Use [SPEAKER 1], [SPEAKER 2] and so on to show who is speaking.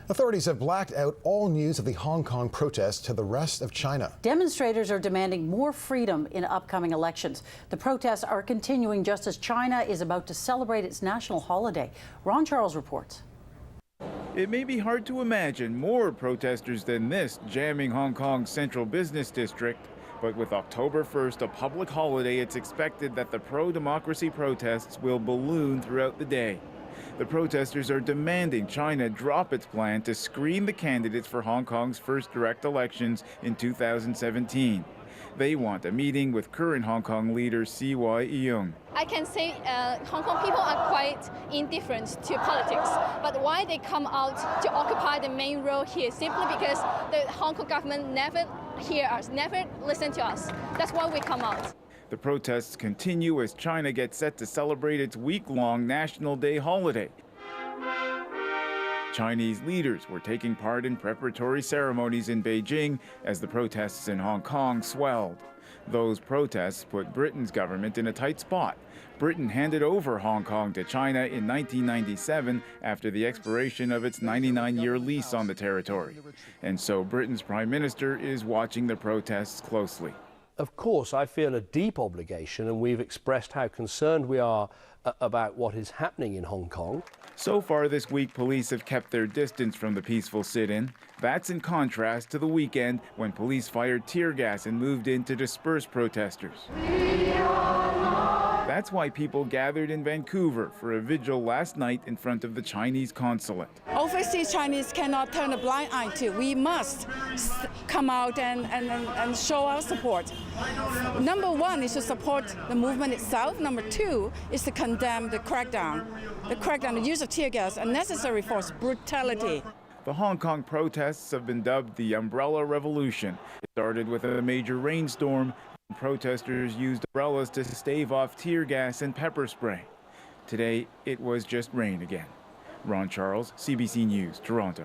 [SPEAKER 1] Authorities have blacked out all news of the Hong Kong protests to the rest of China.
[SPEAKER 2] Demonstrators are demanding more freedom in upcoming elections. The protests are continuing just as China is about to celebrate its national holiday. Ron Charles reports.
[SPEAKER 3] It may be hard to imagine more protesters than this jamming Hong Kong's central business district. But with October 1st a public holiday, it's expected that the pro-democracy protests will balloon throughout the day. The protesters are demanding China drop its plan to screen the candidates for Hong Kong's first direct elections in 2017. They want a meeting with current Hong Kong leader CY Leung.
[SPEAKER 4] I can say Hong Kong people are quite indifferent to politics, but why they come out to occupy the main role here simply because the Hong Kong government never hear us, never listen to us. That's why we come out.
[SPEAKER 3] The protests continue as China gets set to celebrate its week-long National Day holiday. Chinese leaders were taking part in preparatory ceremonies in Beijing as the protests in Hong Kong swelled. Those protests put Britain's government in a tight spot. Britain handed over Hong Kong to China in 1997 after the expiration of its 99-year lease on the territory. And so Britain's Prime Minister is watching the protests closely.
[SPEAKER 5] Of course, I feel a deep obligation, and we've expressed how concerned we are about what is happening in Hong Kong.
[SPEAKER 3] So far this week, police have kept their distance from the peaceful sit-in. That's in contrast to the weekend when police fired tear gas and moved in to disperse protesters. That's why people gathered in Vancouver for a vigil last night in front of the Chinese consulate.
[SPEAKER 6] Overseas Chinese cannot turn a blind eye to. We must come out and show our support. Number one is to support the movement itself. Number two is to condemn the crackdown. The use of tear gas, unnecessary force, brutality.
[SPEAKER 3] The Hong Kong protests have been dubbed the Umbrella Revolution. It started with a major rainstorm. Protesters used umbrellas to stave off tear gas and pepper spray. Today, it was just rain again. Ron Charles, CBC News, Toronto.